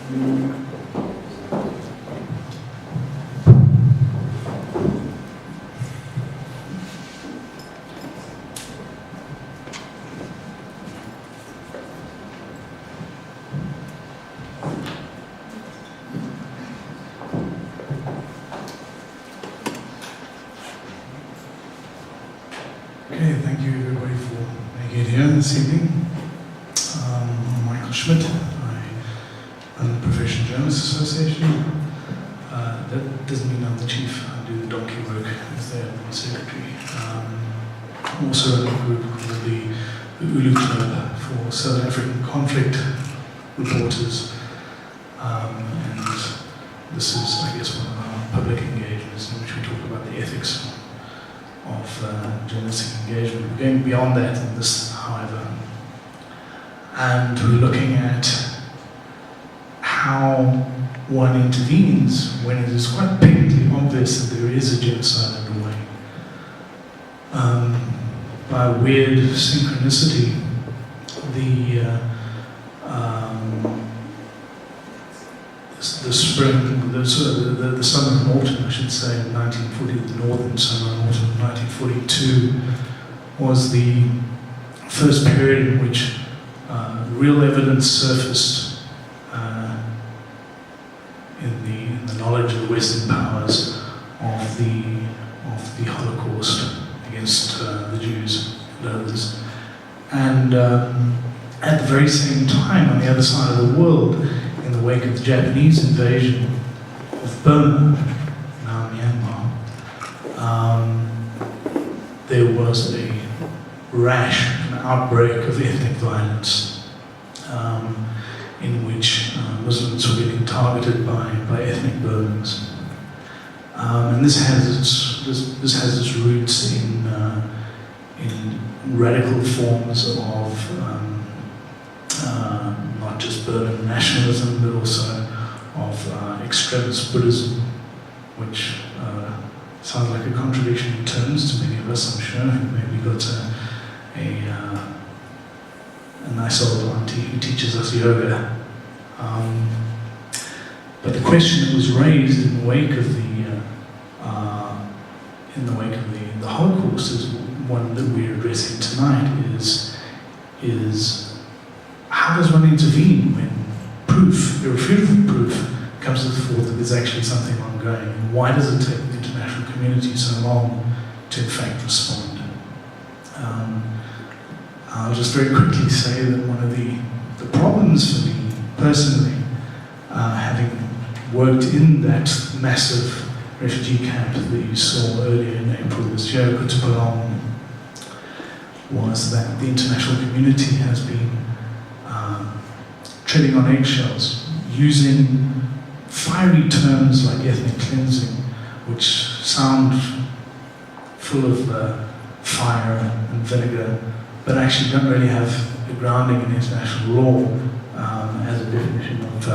Okay, thank you everybody for making it here this evening. I'm Michael Schmidt. I run the Professional Journalists Association. That doesn't mean I'm the chief. I do the donkey work as their secretary. I'm also in a group called the Ulu Club for South African conflict reporters. And this is, I guess, one of our public engagements in which we talk about the ethics of journalistic engagement. We're going beyond that in this, however, and we're looking at how one intervenes when it is quite patently obvious that there is a genocide underway. By weird synchronicity, the spring, the summer and autumn, I should say, of 1940, the northern summer and autumn of 1942, was the first period in which real evidence surfaced in the knowledge of the Western powers of the Holocaust against the Jews and others. And at the very same time, on the other side of the world, in the wake of the Japanese invasion of Burma, now Myanmar, there was a rash, an outbreak of ethnic violence in which Muslims were getting targeted by ethnic Burmans. And this has its roots in radical forms of not just Burman nationalism, but also of extremist Buddhism, which sounds like a contradiction in terms to many of us, I'm sure, who maybe got a nice old auntie who teaches us yoga. But the question that was raised in the wake of the Holocaust is one that we're addressing tonight. Is how does one intervene when proof, irrefutable proof, comes to the fore that there's actually something ongoing? And why does it take the international community so long to in fact respond? I'll just very quickly say that one of the problems for me personally, having worked in that massive refugee camp that you saw earlier in April this year, Kutupalong, was that the international community has been treading on eggshells, using fiery terms like ethnic cleansing, which sound full of fire and vinegar, but actually don't really have a grounding in international law as a definition of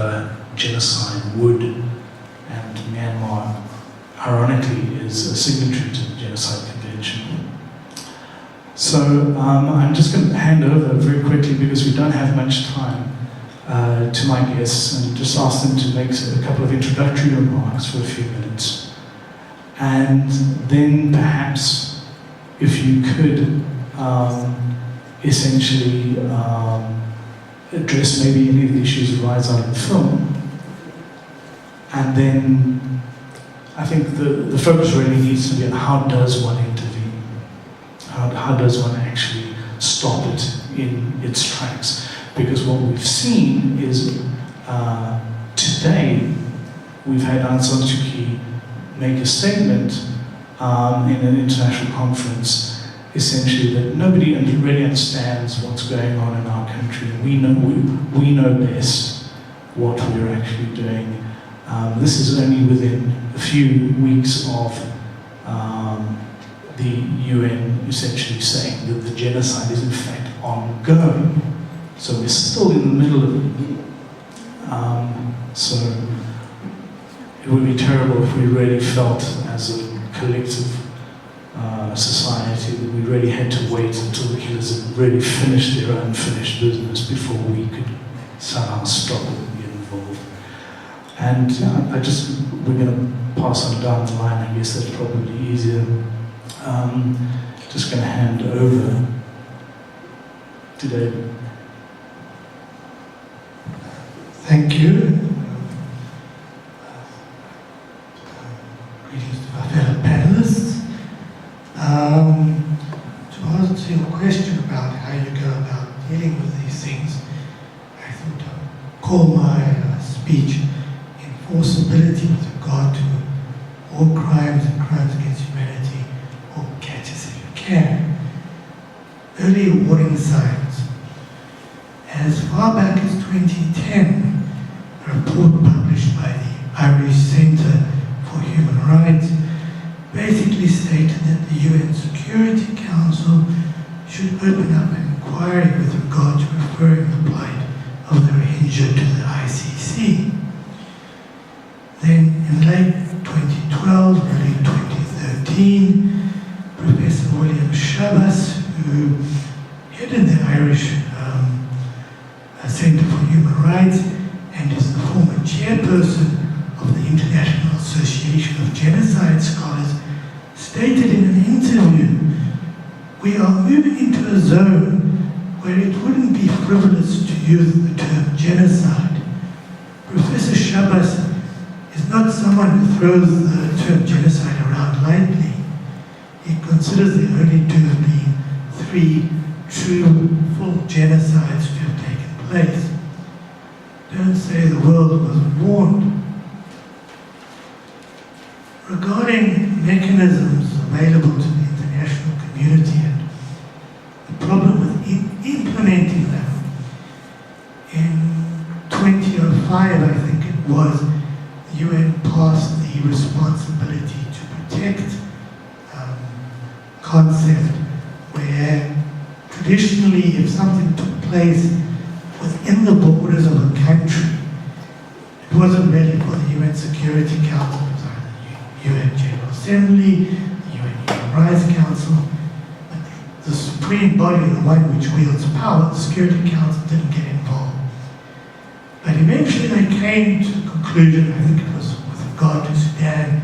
genocide would. And Myanmar, ironically, is a signatory to the Genocide Convention. So I'm just going to hand over very quickly, because we don't have much time, to my guests, and just ask them to make a couple of introductory remarks for a few minutes. And then perhaps, if you could, essentially address maybe any of the issues that rise out of the film. And then I think the focus really needs to be on how does one intervene? How does one actually stop it in its tracks? Because what we've seen is today we've had Aung San Suu Kyi make a statement in an international conference, essentially that nobody really understands what's going on in our country. We know best what we're actually doing. This is only within a few weeks of the UN essentially saying that the genocide is in fact ongoing. So we're still in the middle of it. So it would be terrible if we really felt as a collective society that we really had to wait until the killers had really finished their unfinished business before we could somehow stop it and get involved. And we're going to pass on down the line. I guess that's probably easier. Just going to hand over to David. Thank you. Greetings to my fellow panelists. To answer your question about how you go about dealing with these things, I thought I'd call my speech Enforceability with regard to all crimes and crimes against humanity, or catch us if you can. Early warning signs. As far back as 2010, a report published by the Irish Centre for Human Rights basically stated that the UN Security Council should open up an inquiry with regard to referring the plight of the Rohingya to the ICC. Then in late 2012, early 2013, Professor William Shabbas, who headed the Irish Centre for Human Rights and is the former chairperson of the International Association of Genocide Scholars, stated in an interview, "We are moving into a zone where it wouldn't be frivolous to use the term genocide." Professor Shabbas is not someone who throws the term genocide around lightly. He considers there only to have been 3 true, full genocides to have taken place. Don't say the world wasn't warned. Regarding mechanisms available to the international community and the problem with implementing them, in 2005, I think it was, the UN passed the responsibility to protect concept, where traditionally if something took place within the borders of a country, it wasn't really for the UN Security Council, it was either the UN General Assembly, the UN Human Rights Council, but the supreme body, the one which wields power, the Security Council, didn't get involved. But eventually they came to the conclusion, I think it was with regard to Sudan,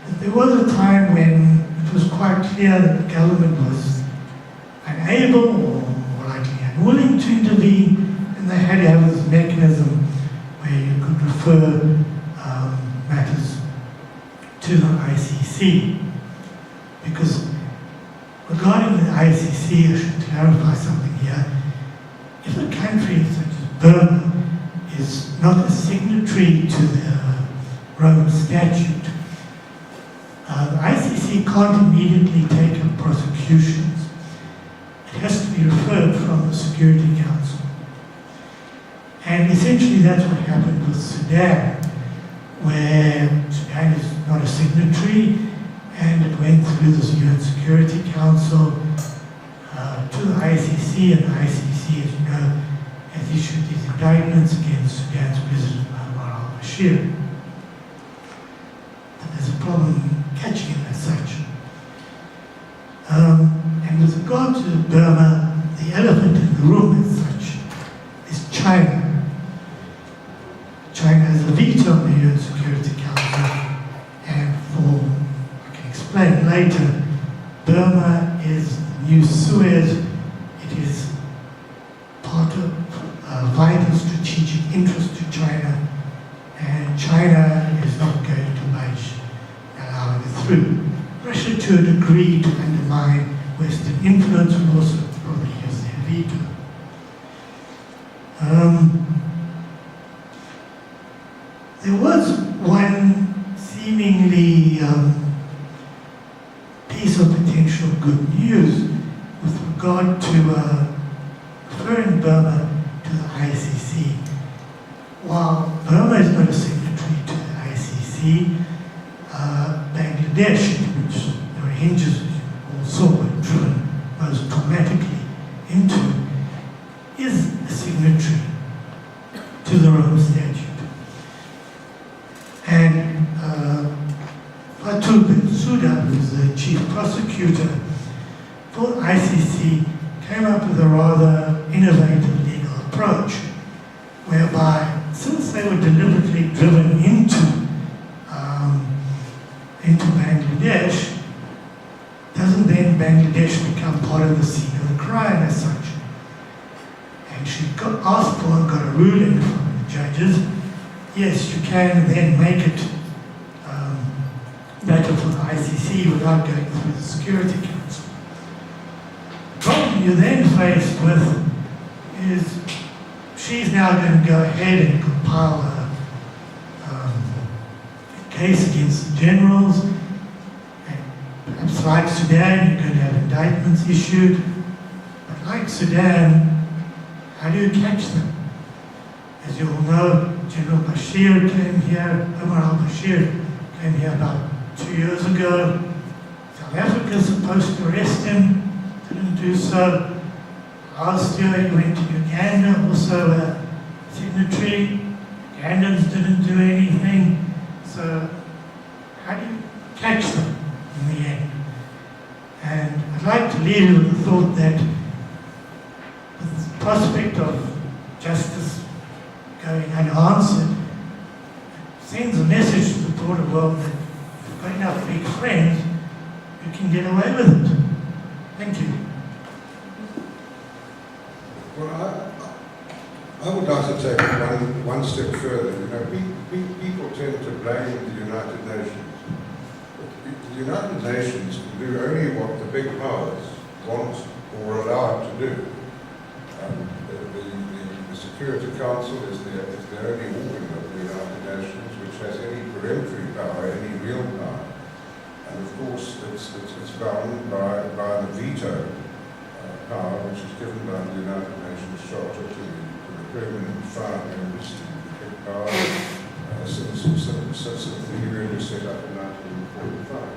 that there was a time when it was quite clear that the government was unable or more likely unwilling to intervene, and they had to have this mechanism where you could refer matters to the ICC. Because regarding the ICC, I should clarify something here. If a country such as Burma is not a signatory to the Rome Statute, the ICC can't immediately take up prosecutions. It has to be referred from the Security Council. And essentially that's what happened with Sudan, where Sudan is not a signatory, and it went through the UN Security Council to the ICC, and the ICC, as you know, has issued these indictments against Sudan's President Omar al-Bashir. But there's a problem catching him as such. And with regard to Burma, the elephant in the room as such is China. China has a veto on the UN Security Council, and for, I can explain later, Burma is the new Suez. It is part of vital strategic interest to China, and China is not going to budge allowing it through. Russia, to a degree, to undermine Western influence, will also probably use their veto. There was one seemingly piece of potential good news with regard to referring Burma to the ICC. While Burma is not a signatory to the ICC, Bangladesh, which the Rohingyas also were driven most traumatically into, is a signatory to the Rome Statute. And Fatou Bensouda, who is the chief prosecutor for ICC, came up with a rather innovative legal approach, whereby since they were deliberately driven into Bangladesh, doesn't then Bangladesh become part of the scene of the crime as such? And she got asked for and got a ruling from the judges. Yes, you can then make it matter for the ICC without going through the Security Council. The problem you're then faced with is she's now going to go ahead and compile a case against the generals, and perhaps like Sudan, you're going to have indictments issued. But like Sudan, how do you catch them? As you all know, General Bashir came here, Omar al-Bashir came here about 2 years ago. South Africa's supposed to arrest him, didn't do so. Last year he went to Uganda, also a signatory. Ugandans didn't do anything. So how do you catch them in the end? And I'd like to leave you with the thought that with the prospect of justice going unanswered, it sends a message to the broader world that if you've got enough big friends, you can get away with it. Thank you. Well, I would like to take it one step further. You know, people tend to blame the United Nations. But the United Nations can do only what the big powers want or allowed to do. The Security Council is the only organ of the United Nations which has any peremptory power, any real power. And of course, it's bound by the veto power which is given by the United Nations Charter to the permanent 5 members to get power since the UN was set up in 1945.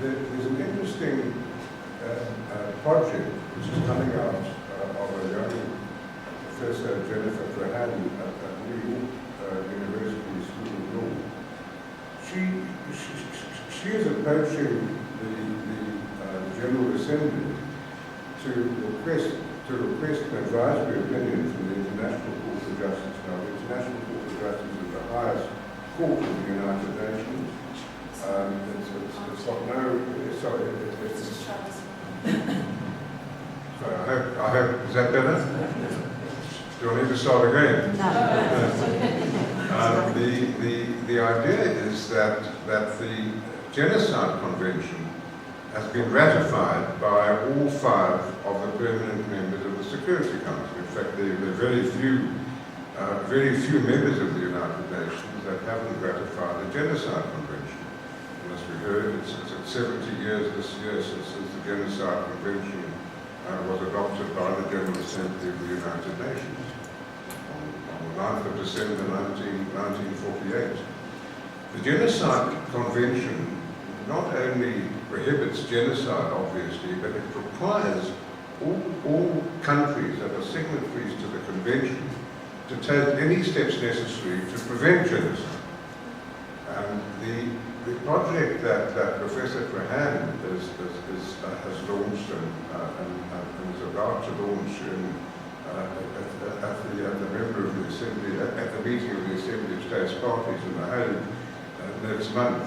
There's an interesting project which is coming out of a young Professor Jennifer Trahan at New York University School of Law. She is approaching the General Assembly to request an advisory opinion from the International Court of Justice. Now, the International Court of Justice is the highest court of the United Nations. It's got no. Sorry, sorry. I hope. Is that better? Do I need to start again? No. The idea is that the Genocide Convention has been ratified by all 5 of the permanent members of the Security Council. In fact, there are very few members of the United Nations that haven't ratified the Genocide Convention. And as we heard, it's 70 years this year since the Genocide Convention was adopted by the General Assembly of the United Nations on the 9th of December 1948. The Genocide Convention not only prohibits genocide, obviously, but it requires all countries that are signatories to the convention to take any steps necessary to prevent genocide. The project that Professor Trahan has launched and is about to launch at the member of the Assembly, at the meeting of the Assembly of States Parties in The Hague next month,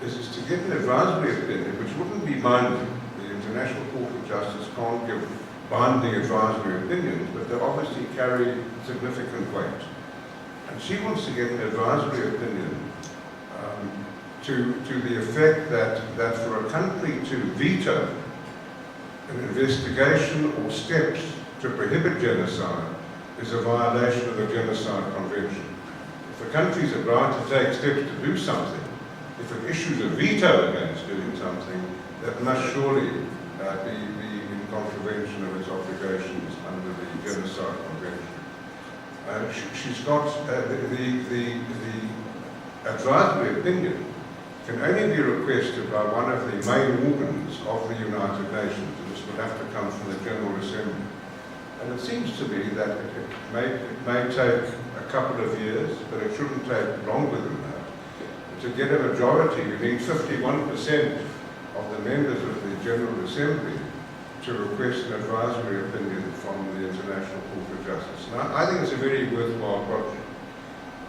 is to get an advisory opinion which wouldn't be binding. The International Court of Justice can't give binding advisory opinions, but they obviously carry significant weight. And she wants to get an advisory opinion to the effect that for a country to veto an investigation or steps to prohibit genocide is a violation of the Genocide Convention. If a country is obliged to take steps to do something, if it issues a veto against doing something, that must surely be in contravention of its obligations under the Genocide Convention. She's got the advisory opinion can only be requested by one of the main organs of the United Nations, and this would have to come from the General Assembly. And it seems to me that it may take a couple of years, but it shouldn't take longer than that. To get a majority, you need 51% of the members of the General Assembly to request an advisory opinion from the International Court of Justice. Now, I think it's a very worthwhile project.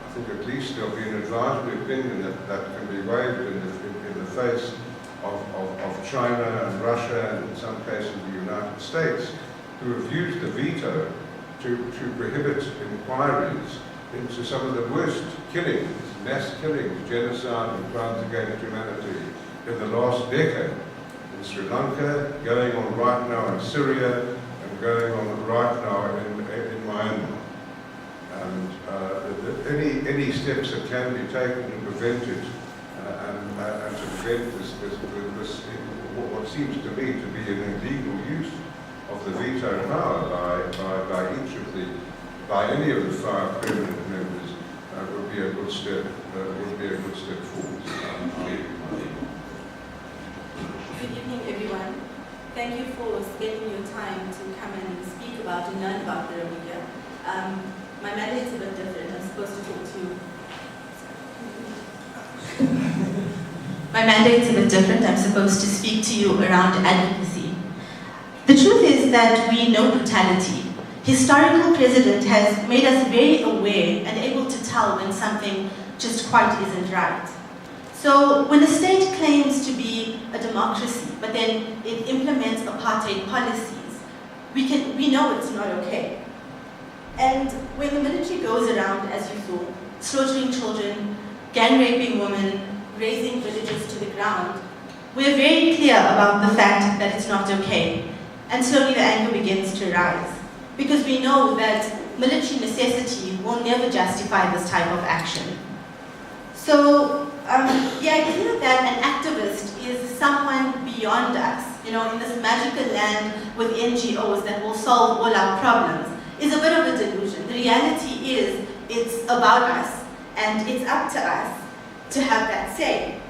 I think at least there'll be an advisory opinion that can be waived in the face of China and Russia, and in some cases the United States, who have used the veto to prohibit inquiries into some of the worst killings, mass killings, genocide and crimes against humanity in the last decade. In Sri Lanka, going on right now in Syria, and going on right now in Myanmar. And any steps that can be taken to prevent it, and to prevent this what seems to me to be an illegal use of the veto power by any of the 5 permanent members would be a good step. Forward. Good evening, everyone. Thank you for spending your time to come and speak about and learn about the Rohingya. My mandate's a bit different. I'm supposed to talk to you. My mandate's a bit different. I'm supposed to speak to you around advocacy. The truth is that we know brutality. Historical precedent has made us very aware and able to tell when something just quite isn't right. So when a state claims to be a democracy, but then it implements apartheid policies, we know it's not okay. And when the military goes around, as you saw, slaughtering children, gang raping women, razing villages to the ground, we're very clear about the fact that it's not okay. And slowly the anger begins to rise. Because we know that military necessity will never justify this type of action. So the idea that an activist is someone beyond us, in this magical land with NGOs that will solve all our problems, is a bit of a delusion. The reality is it's about us, and it's up to us to have that say.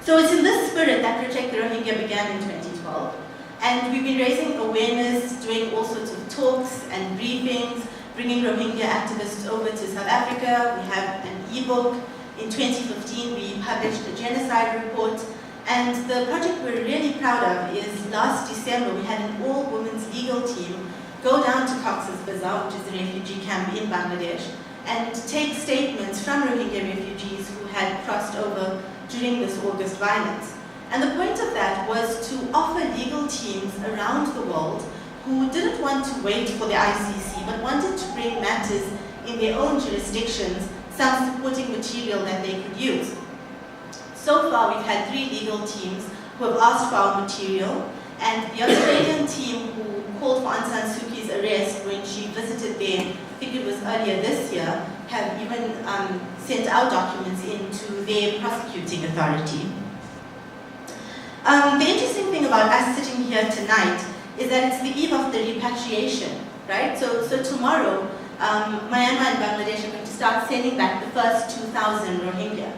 So it's in this spirit that Protect the Rohingya began in 2012. And we've been raising awareness, doing all sorts of talks and briefings, bringing Rohingya activists over to South Africa. We have an ebook. In 2015, we published a genocide report. And the project we're really proud of is last December, we had an all-women's legal team go down to Cox's Bazar, which is a refugee camp in Bangladesh, and take statements from Rohingya refugees who had crossed over during this August violence. And the point of that was to offer legal teams around the world who didn't want to wait for the ICC, but wanted to bring matters in their own jurisdictions, some supporting material that they could use. So far, we've had 3 legal teams who have asked for our material, and the Australian team who called for Aung San Suu Kyi's arrest when she visited there, I think it was earlier this year, have even sent our documents into their prosecuting authority. The interesting thing about us sitting here tonight is that it's the eve of the repatriation, right? So tomorrow, Myanmar and Bangladesh are going to start sending back the first 2,000 Rohingya.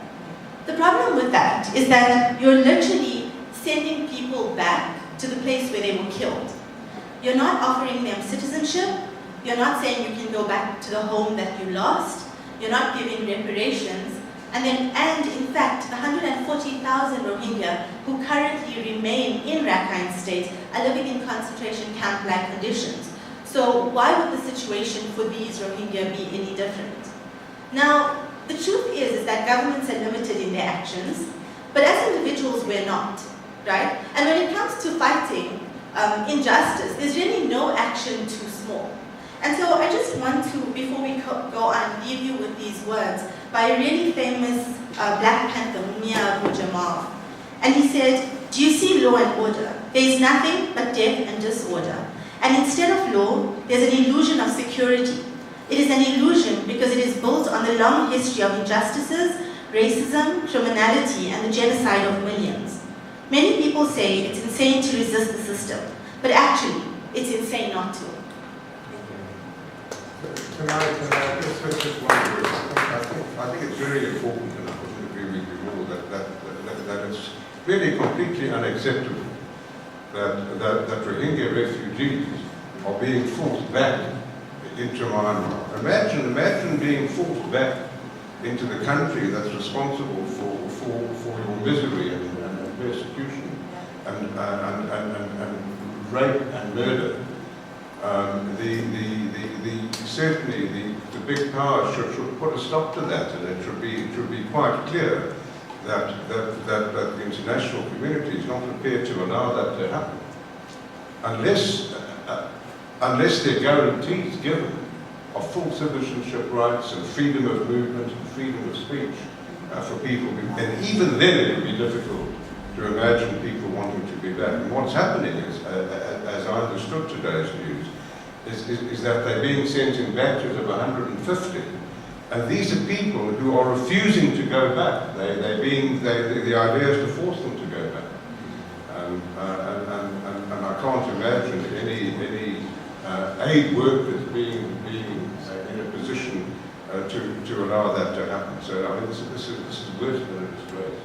The problem with that is that you're literally sending people back to the place where they were killed. You're not offering them citizenship. You're not saying you can go back to the home that you lost. You're not giving reparations. And in fact, the 140,000 Rohingya who currently remain in Rakhine State are living in concentration camp-like conditions. So why would the situation for these Rohingya be any different? Now, the truth is that governments are limited in their actions, but as individuals, we're not, right? And when it comes to fighting injustice, there's really no action too small. And so I just want to, before we go on, leave you with these words by a really famous Black Panther, Mumia Abu-Jamal. And he said, "Do you see law and order? There is nothing but death and disorder. And instead of law, there's an illusion of security. It is an illusion because it is built on the long history of injustices, racism, criminality, and the genocide of millions. Many people say it's insane to resist the system, but actually, it's insane not to." Can I just one word? I think it's very important, and I couldn't agree with you more, that it's really completely unacceptable that Rohingya refugees are being forced back into Myanmar. Imagine being forced back into the country that's responsible for your misery and persecution and rape and murder, certainly the big powers should put a stop to that, and it should be quite clear that the international community is not prepared to allow that to happen, unless there are guarantees given of full citizenship rights and freedom of movement and freedom of speech for people. And even then it would be difficult to imagine people wanting to be back. And what's happening is, as I understood today's news, is that they're being sent in batches of 150. And these are people who are refusing to go back. The idea is to force them to go back. And I can't imagine any aid workers being in a position to allow that to happen. So I mean, this is worse than a disgrace.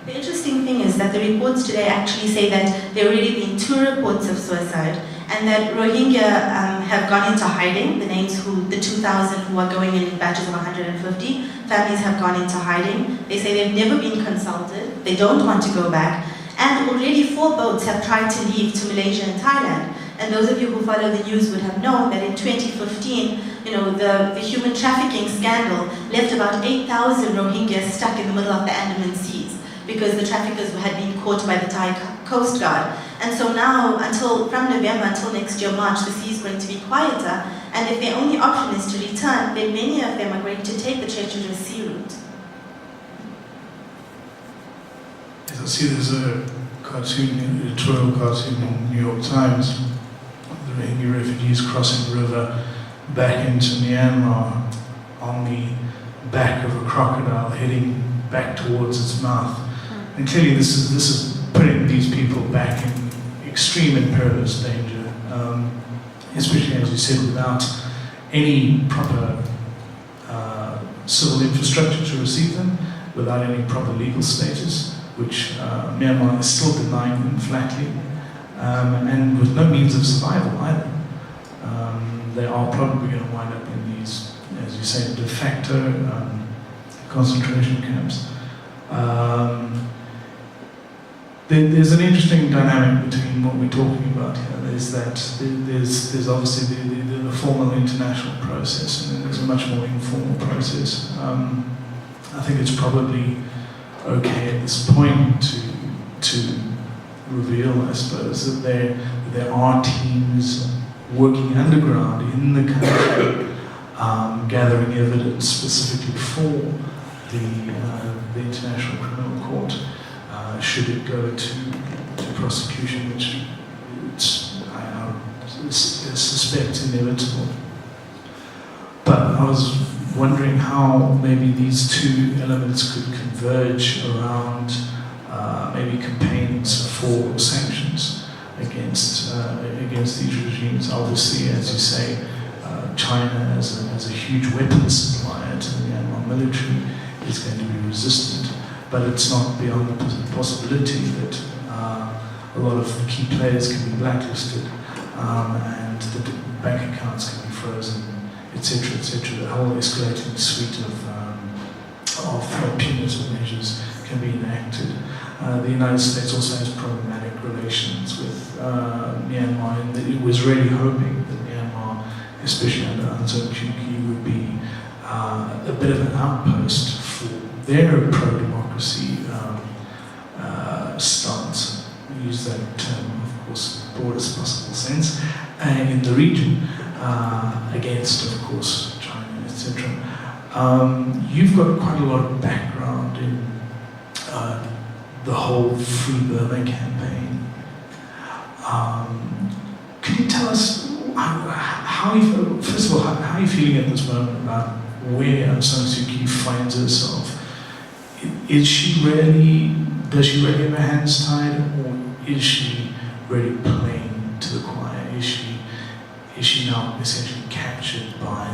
The interesting thing is that the reports today actually say that there have already been 2 reports of suicide, and that Rohingya have gone into hiding. The 2,000 who are going in batches of 150, families have gone into hiding. They say they've never been consulted, they don't want to go back, and already 4 boats have tried to leave to Malaysia and Thailand. And those of you who follow the news would have known that in 2015, the human trafficking scandal left about 8,000 Rohingyas stuck in the middle of the Andaman Seas because the traffickers had been caught by the Thai Coast Guard. And so now, from November until next year, March, the sea is going to be quieter. And if their only option is to return, then many of them are going to take the treacherous sea route. Yes, I see there's a editorial cartoon in the New York Times. The Rohingya refugees crossing the river back into Myanmar on the back of a crocodile heading back towards its mouth. And clearly this is putting these people back in extreme and perilous danger, especially, as you said, without any proper civil infrastructure to receive them, without any proper legal status, which Myanmar is still denying them flatly, and with no means of survival either. They are probably going to wind up in these, as you say, de facto concentration camps. There's an interesting dynamic between what we're talking about here. There's obviously the formal international process, and then there's a much more informal process. I think it's probably okay at this point to reveal, I suppose, that there are teams working underground in the country, gathering evidence specifically for the International Criminal Court, should it go to prosecution, which I suspect inevitable. But I was wondering how maybe these 2 elements could converge around maybe campaigns for sanctions against these regimes. Obviously, as you say, China as a huge weapons supplier to the Myanmar military is going to be resistant, but it's not beyond the possibility that a lot of key players can be blacklisted and that bank accounts can be frozen, etc., etc. The whole escalating suite of punitive measures can be enacted. The United States also has problematic relations with Myanmar, and it was really hoping that Myanmar, especially under Aung San Suu Kyi, would be a bit of an outpost for their pro-democracy stance. We use that term, of course, in the broadest possible sense, in the region, against, of course, China, etc. You've got quite a lot of background in the whole Free Burma campaign. Can you tell us first of all, how are you feeling at this moment about where Aung San Suu Kyi finds herself? Does she really have her hands tied, or is she really playing to the choir? Is she now essentially captured by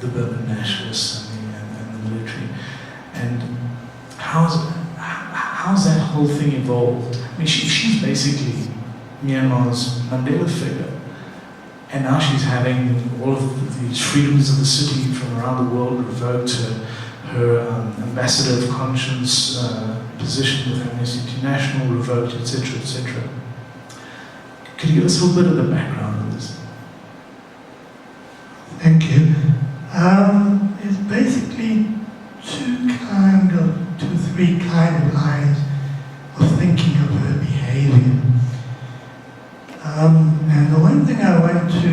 the Burman nationalists and the military? And how's that whole thing evolved? I mean, she's basically Myanmar's Mandela figure, and now she's having all of these freedoms of the city from around the world revoked, her ambassador of conscience position with Amnesty International revoked, etc., etc. Could you give us a little bit of the background on this? Thank you. It's basically three kind of lines of thinking of her behavior. And the one thing I want to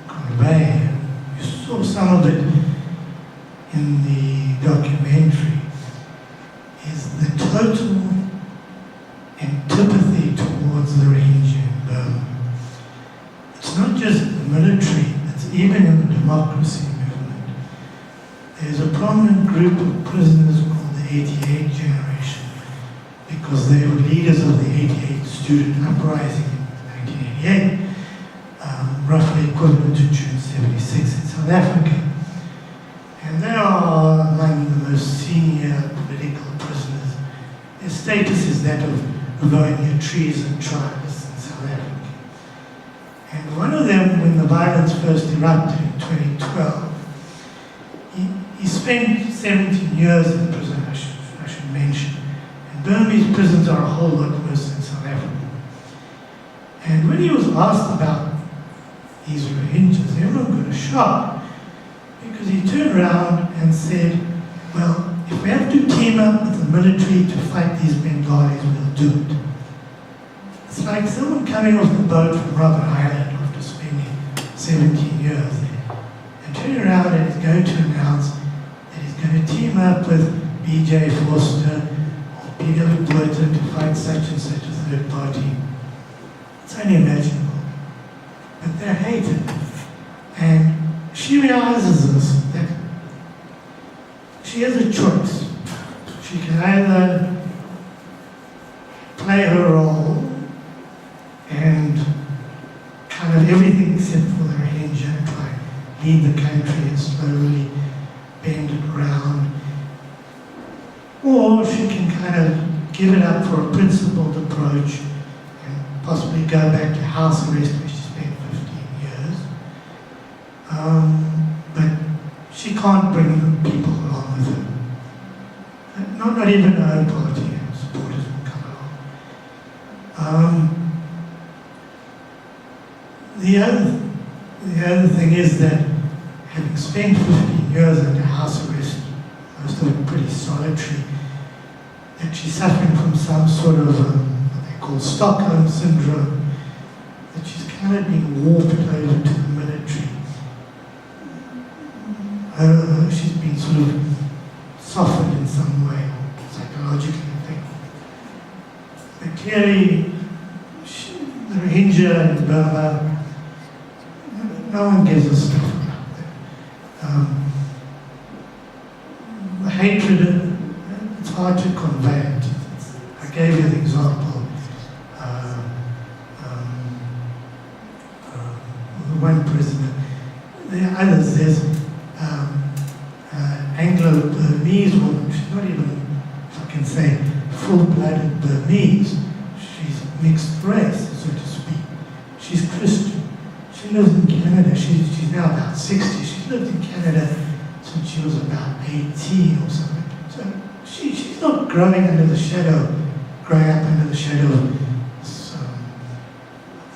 convey, you saw some of it in the documentary, is the total antipathy towards the Rohingya in Burma. It's not just the military, it's even in the democracy movement. There's a prominent group of prisoners called the 88 generation, because they were leaders of the 88 student uprising in 1988, roughly equivalent to June 76 in South Africa. And they are among the most senior political prisoners. Their status is that of Rohingya treason tribalists in South Africa. And one of them, when the violence first erupted in 2012, he spent 17 years in prison, I should mention. And Burmese prisons are a whole lot worse than South Africa. And when he was asked about these Rohingyas, everyone got a shock, because he turned around and said, well, if we have to team up with the military to fight these Bengalis, we'll do it. It's like someone coming off the boat from Robben Island after spending 17 years there, and turning around and is going to announce that he's going to team up with B.J. Forster or P.W. Blurton to fight such and such a third party. It's unimaginable. But they're hated. And she realizes this, that she has a choice. She can either play her role and kind of everything except for the Rohingya and try and lead the country and slowly bend it around, or she can kind of give it up for a principled approach and possibly go back to house arrest where she spent 15 years. But she can't bring the people along with her. Not even her own party and supporters will come along. The other thing is that having spent 15 years under house arrest, most of it pretty solitary, that she's suffering from some sort of what they call Stockholm syndrome, that she's kind of being warped over to the military. She's been sort of softened in some way, psychologically, I think. But clearly, the Rohingya in Burma, no one gives a stuff about that. The hatred, it's hard to convey it. I gave you the example. The one prisoner. There are others. There's Anglo-Burmese woman. She's not even, if I can say, full-blooded Burmese. She's mixed race, so to speak. She's Christian. She lives in Canada. She's now about 60. She's lived in Canada since she was about 18 or something. So she's not growing up under the shadow of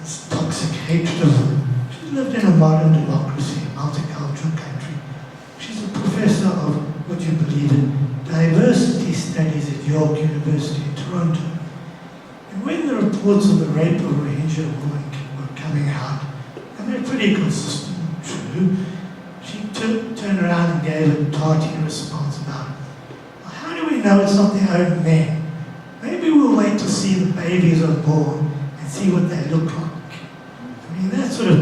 this toxic hatred of them. She's lived in a modern democracy, a multicultural country. She's a professor of what you believe in diversity studies at York University in Toronto. And when the reports of the rape of Rohingya women were coming out, and they're pretty consistent and true, she turned around and gave a tarty response about, well, how do we know it's not their own men? Maybe we'll wait to see the babies are born and see what they look like. I mean, that sort of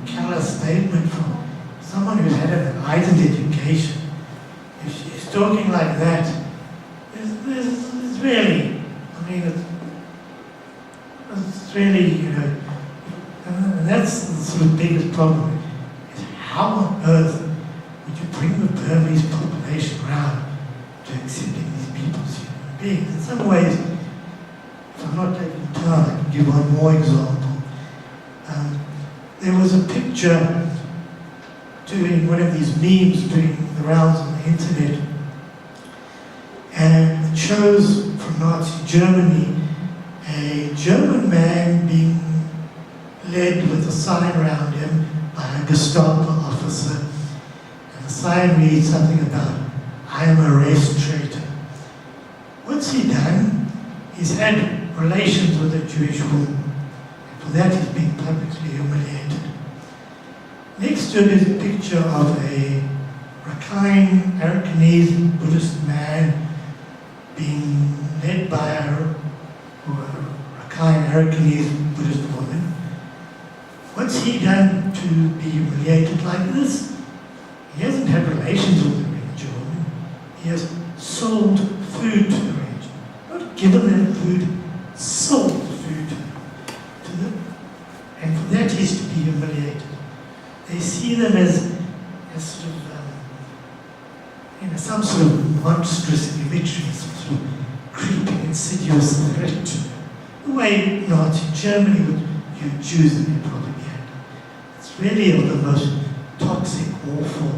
callous statement from someone who's had an enlightened education. If she's talking like that, there's really, I mean, it's really, you know, and that's the sort of biggest problem, is how on earth would you bring the Burmese population around to accepting these people as human beings? In some ways, if I'm not taking time, I can give one more example. There was a picture doing one of these memes doing the rounds on the internet, and it shows from Nazi Germany a German man being led with a sign around him by a Gestapo officer. And the sign reads something about, "I am a race traitor." What's he done? He's had relations with a Jewish woman. And for that he's been publicly humiliated. Next to it is a picture of a Rakhine Arakanese Buddhist man being led by a Rakhine Arakanese Buddhist woman. What's he done to be humiliated like this? He hasn't had relations with the Rohingya woman. He has sold food to the Rohingya. Not given them food, sold food to them. And for that he's to be humiliated. They see them as sort of, some sort of monstrous imagery, some sort of creeping, insidious threat. The way Nazi Germany would view Jews and their propaganda. It's really of the most toxic, awful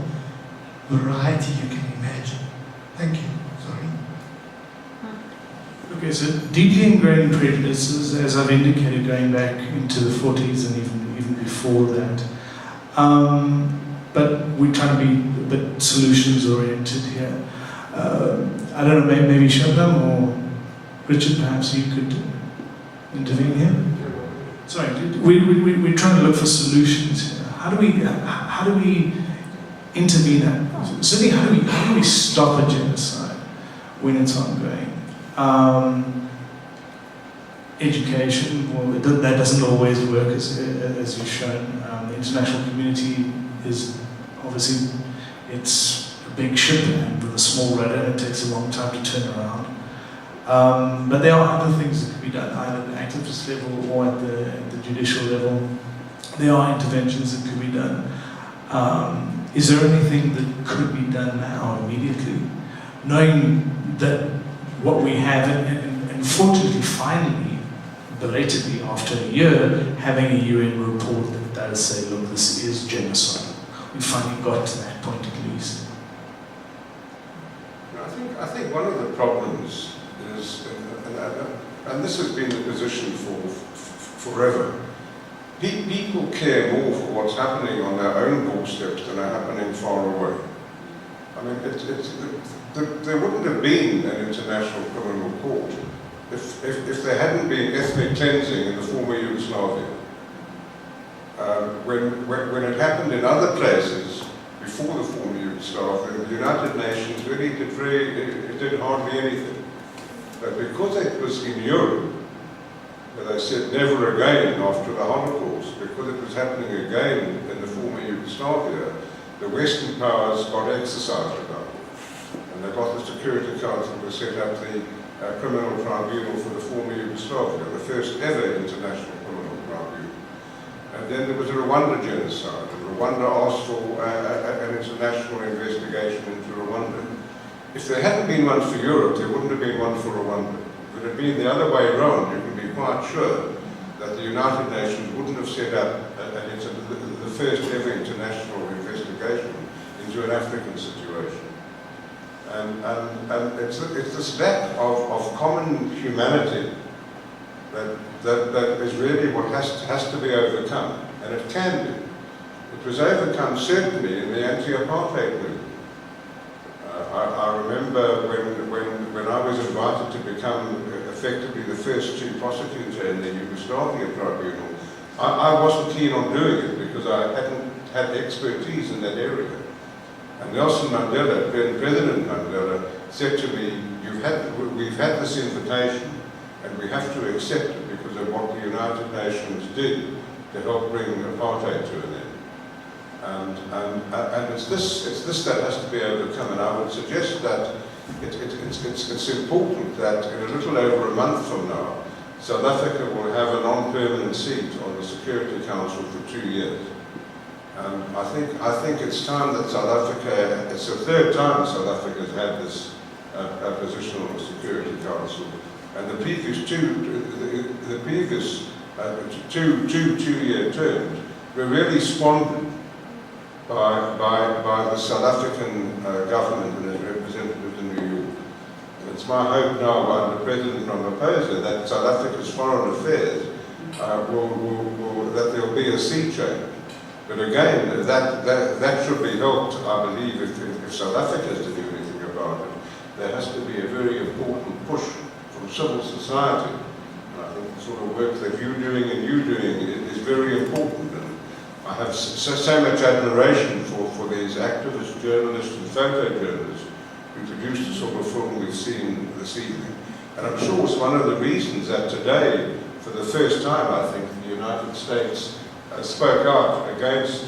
variety you can imagine. Thank you. Sorry. Okay, so deeply ingrained prejudices, as I've indicated, going back into the 40s and even before that. But we're trying to be a bit solutions-oriented here. I don't know, maybe Shabnam or Richard, perhaps you could intervene here? Sorry, we're trying to look for solutions here. How do we intervene? Certainly, how do we stop a genocide when it's ongoing? Education, well, that doesn't always work, as you've shown. The international community is obviously, it's a big ship and with a small rudder, and it takes a long time to turn around. But there are other things that can be done, either at the activist level or at the judicial level. There are interventions that can be done. Is there anything that could be done now, immediately? Knowing that what we have, and fortunately, finally, belatedly, after a year, having a UN report that does say, look, this is genocide. We finally got to that point at least. I think one of the problems is, and this has been the position forever, people care more for what's happening on their own doorsteps than are happening far away. I mean, there wouldn't have been an international criminal court if there hadn't been ethnic cleansing in the former Yugoslavia. When it happened in other places before the former Yugoslavia, the United Nations really did hardly anything. But because it was in Europe, where they said never again after the Holocaust, because it was happening again in the former Yugoslavia, the Western powers got exercised about it. And they got the Security Council to set up the Criminal Tribunal for the former Yugoslavia, the first ever international criminal tribunal. And then there was a Rwanda genocide, and Rwanda asked for an international investigation into Rwanda. If there hadn't been one for Europe, there wouldn't have been one for Rwanda. If it had been the other way around, you can be quite sure that the United Nations wouldn't have set up the first ever international investigation into an African situation. And it's this lack of common humanity that is really what has to be overcome, and it can be. It was overcome certainly in the anti-apartheid movement. I remember when I was invited to become effectively the first chief prosecutor in the Yugoslavia tribunal, I wasn't keen on doing it because I hadn't had expertise in that area. And Nelson Mandela, President Mandela, said to me, we've had this invitation and we have to accept it because of what the United Nations did to help bring apartheid to an end. And it's this that has to be overcome, and I would suggest that it's important that in a little over a month from now, South Africa will have a non-permanent seat on the Security Council for 2 years. I think it's time that South Africa, it's the third time South Africa has had this position on the Security Council, and the previous two-year terms were really squandered by the South African government and its representatives in New York. And it's my hope now under President Ramaphosa that South Africa's foreign affairs that there will be a sea change. But again, that should be helped, I believe, if South Africa is to do anything about it. There has to be a very important push from civil society. And I think the sort of work that you're doing and you're doing is very important. And I have so much admiration for these activists, journalists and photojournalists who produced the sort of film we've seen this evening. And I'm sure it's one of the reasons that today, for the first time, I think, the United States spoke out against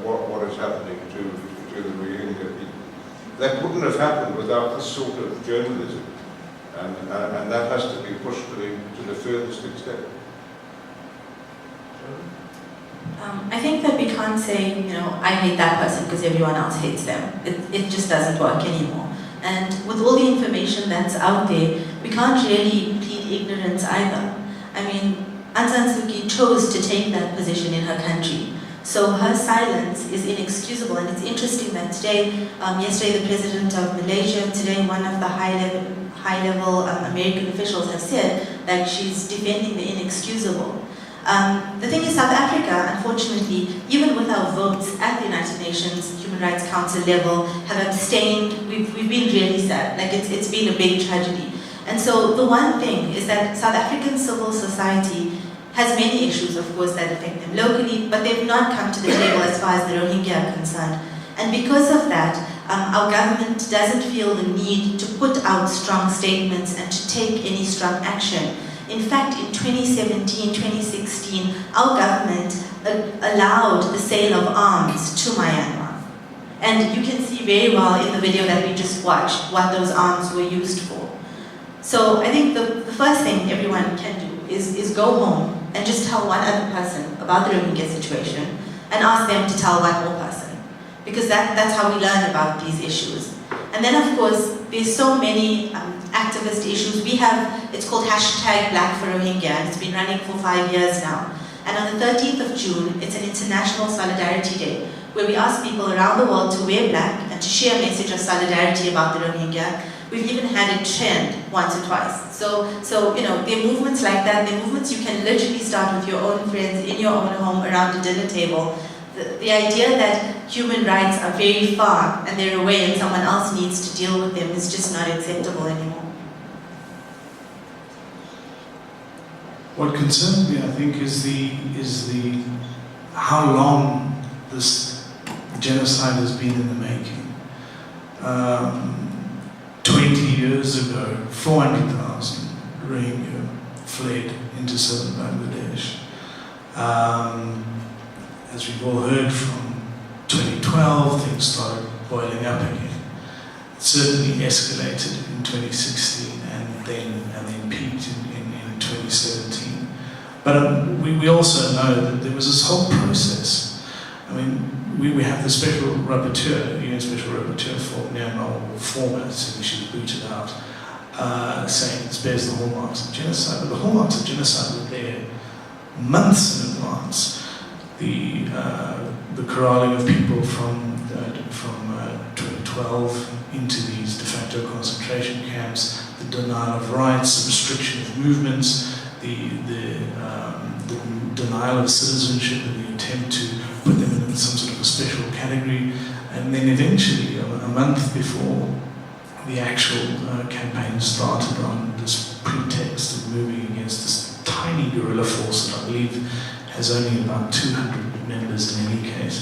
what is happening to the Rohingya people. That wouldn't have happened without this sort of journalism, and that has to be pushed to the furthest extent. I think that we can't say, I hate that person because everyone else hates them. It just doesn't work anymore. And with all the information that's out there, we can't really plead ignorance either. I mean, Aung San Suu Kyi chose to take that position in her country. So her silence is inexcusable, and it's interesting that yesterday the president of Malaysia, today one of the high-level American officials have said that she's defending the inexcusable. The thing is, South Africa, unfortunately, even with our votes at the United Nations Human Rights Council level, have abstained. We've been really sad. Like it's been a big tragedy. And so the one thing is that South African civil society has many issues, of course, that affect them locally, but they've not come to the table as far as the Rohingya are concerned. And because of that, our government doesn't feel the need to put out strong statements and to take any strong action. In fact, in 2017, 2016, our government allowed the sale of arms to Myanmar. And you can see very well in the video that we just watched what those arms were used for. So I think the first thing everyone can do is go home and just tell one other person about the Rohingya situation and ask them to tell one more person. Because that's how we learn about these issues. And then of course, there's so many activist issues. We have, it's called #BlackForRohingya, and it's been running for 5 years now. And on the 13th of June, it's an International Solidarity Day, where we ask people around the world to wear black and to share a message of solidarity about the Rohingya. We've even had it trend once or twice. So there are movements like that. There are movements you can literally start with your own friends in your own home around a dinner table. The idea that human rights are very far and they're away and someone else needs to deal with them is just not acceptable anymore. What concerns me, I think, is the how long this genocide has been in the making. 20 years ago, 400,000 Rohingya fled into southern Bangladesh. As we've all heard, from 2012, things started boiling up again. It certainly escalated in 2016 and then peaked in 2017. But we also know that there was this whole process. I mean, we have the special rapporteur, UN Special Rapporteur for Myanmar format, saying she was booted out, saying it bears the hallmarks of genocide. But the hallmarks of genocide were there months in advance. The corralling of people from 2012 into these de facto concentration camps, the denial of rights, the restriction of movements, the denial of citizenship and the attempt to put them in some sort of a special category, and then eventually, a month before the actual campaign started, on this pretext of moving against this tiny guerrilla force that I believe has only about 200 members in any case,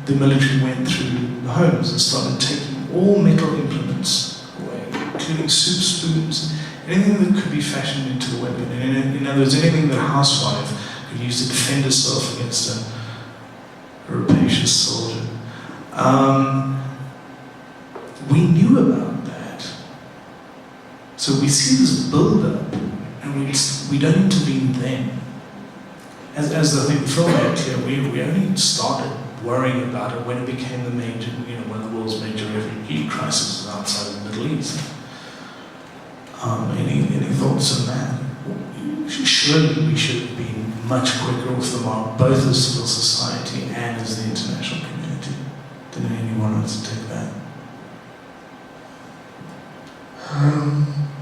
the military went through the homes and started taking all metal implements away, including soup spoons, anything that could be fashioned into a weapon. In other words, anything that a housewife could use to defend herself against a rapacious soldier. We knew about that. So we see this build-up, and we don't intervene then. As I think the film made clear, we only started worrying about it when it became the major, one of the world's major refugee crises outside of the Middle East. Any thoughts on that? Surely we should have been much quicker off the mark, both as civil society and as the international community. Did anyone else take that?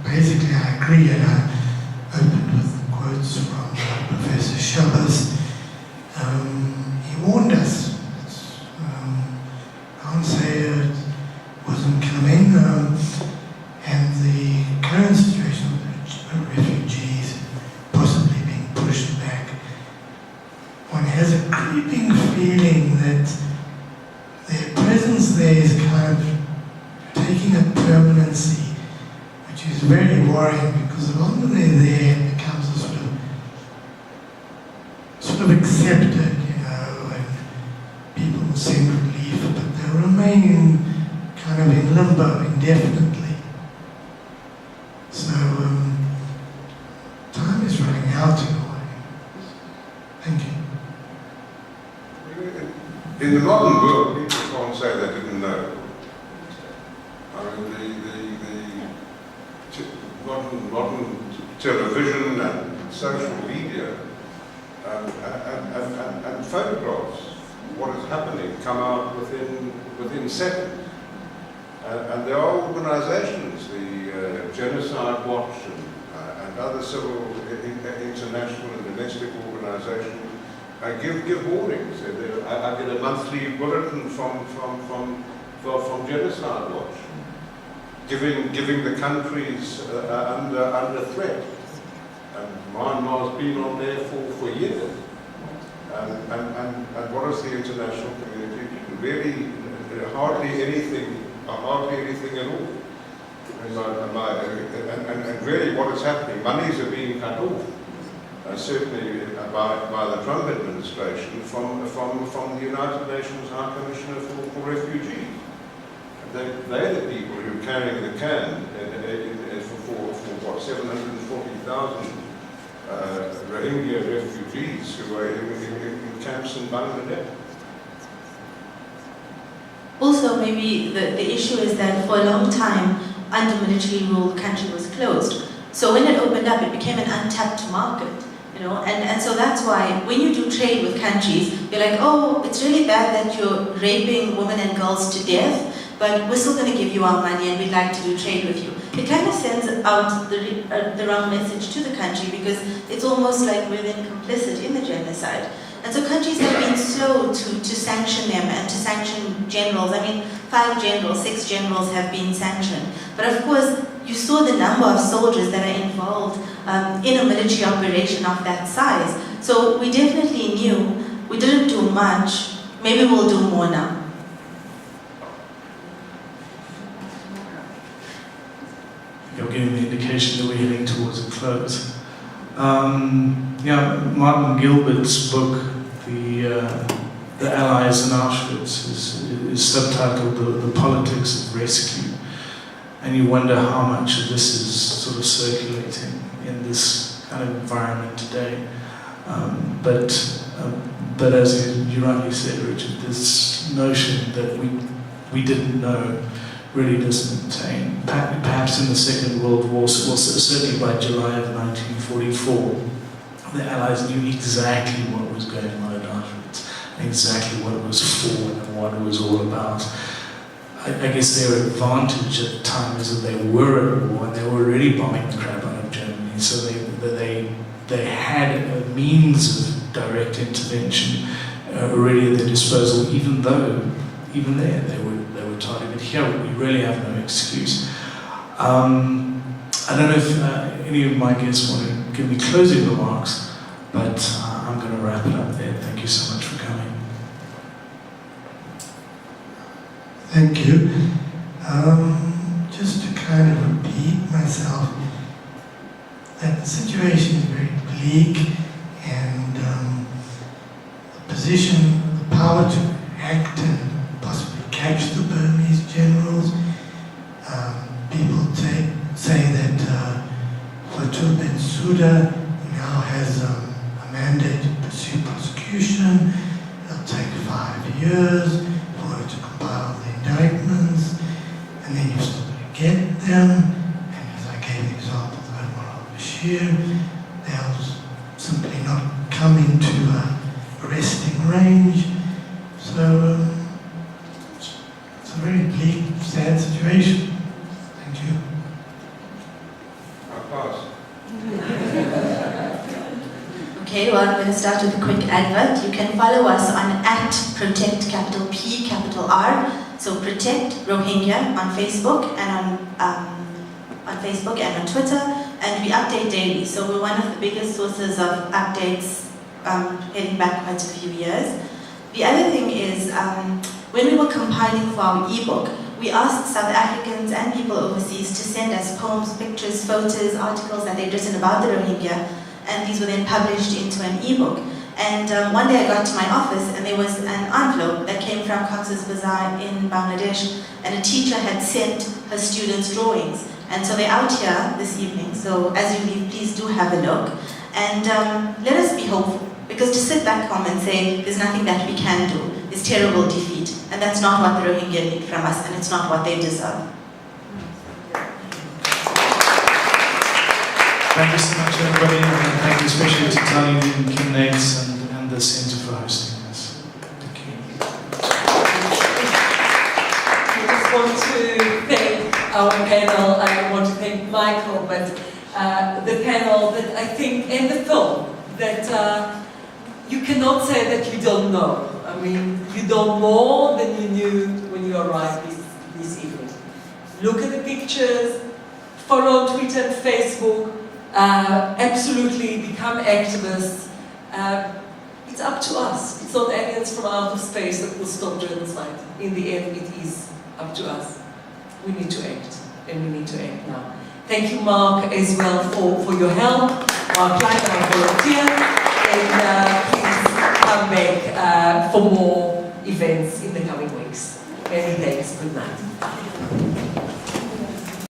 Basically, I agree, and I opened with quotes from Professor Shabbos, he warned us. Can't say it wasn't coming, and the current situation of the refugees possibly being pushed back. One has a creeping feeling that their presence there is kind of taking a permanency, which is very worrying, because the longer they're there, it becomes a sort of accepted, and people will seem relief, but they'll remain kind of in limbo indefinitely. So time is running out in a way. Thank you. In the modern world, people can't say they didn't know. I mean, the modern television and social media and photographs, what is happening, come out within seconds. And there are organizations, the Genocide Watch and other civil, international and domestic organizations, give warnings. I get a monthly bulletin from Genocide Watch, giving the countries under threat. And Myanmar's been on there for years. And what is the international community doing? Really, hardly anything at all. And really, what is happening? Monies are being cut off. Certainly by the Trump administration from the United Nations High Commissioner for Refugees. They're the people who are carrying the can for what, 740,000 Rohingya refugees who are in camps in Bangladesh. Also, maybe the issue is that for a long time, under military rule, the country was closed. So when it opened up, it became an untapped market. And so that's why when you do trade with countries, you're like, oh, it's really bad that you're raping women and girls to death, but we're still going to give you our money and we'd like to do trade with you. It kind of sends out the wrong message to the country, because it's almost like we're then complicit in the genocide. And so countries have been slow to sanction them and to sanction generals. I mean, 5 generals, 6 generals have been sanctioned. But of course, you saw the number of soldiers that are involved in a military operation of that size. So we definitely knew we didn't do much. Maybe we'll do more now. You're getting the indication that we're heading towards a close. Martin Gilbert's book, The Allies in Auschwitz, is subtitled The Politics of Rescue. And you wonder how much of this is sort of circulating in this kind of environment today. But as you rightly said, Richard, this notion that we didn't know really doesn't obtain. Perhaps in the Second World War, certainly by July of 1944, the Allies knew exactly what was going on at Auschwitz, exactly what it was for and what it was all about. I guess their advantage at the time is that they were at war and they were already bombing the crap out of Germany, so they had a means of direct intervention already at their disposal, even there they were targeted. Here we really have no excuse. I don't know if any of my guests want to give me closing remarks, but I'm going to wrap it up there. Thank you so much for coming. Thank you. Just to kind of repeat myself, that the situation is very bleak, and the position, the power to act and possibly catch the Burmese generals. People say that Fatou Bensouda now has a mandate to pursue prosecution. It'll take 5 years for her to compile the indictments, and then you've still got to get them. And as I gave the example of Omar al-Bashir, they'll simply not come into arresting range. So it's a very bleak, sad situation. Thank you. I'll pass. Okay, well, I'm going to start with a quick advert. You can follow us on @Protect, capital P, capital R. So Protect Rohingya on Facebook and on Twitter, and we update daily. So we're one of the biggest sources of updates heading back quite a few years. The other thing is, when we were compiling for our ebook, we asked South Africans and people overseas to send us poems, pictures, photos, articles that they'd written about the Rohingya, and these were then published into an ebook. And one day I got to my office and there was an envelope that came from Cox's Bazar in Bangladesh, and a teacher had sent her students drawings. And so they're out here this evening, so as you leave, please do have a look. And let us be hopeful, because to sit back home and say there's nothing that we can do is terrible defeat. And that's not what the Rohingya need from us, and it's not what they deserve. Thank you so much, everybody, and thank you especially to Tali and Kim Nates and the Centre for hosting this. Thank you. I just want to thank our panel. I want to thank Michael, but the panel that I think, and the film, that you cannot say that you don't know. I mean, you know more than you knew when you arrived this evening. Look at the pictures, follow on Twitter and Facebook, absolutely become activists. It's up to us. It's not aliens from outer space that will stop genocide. In the end, it is up to us. We need to act, and we need to act now. Thank you, Mark, as well for your help. Mark Klein, our volunteer, and please come back for more events in the coming weeks. Many thanks. Good night.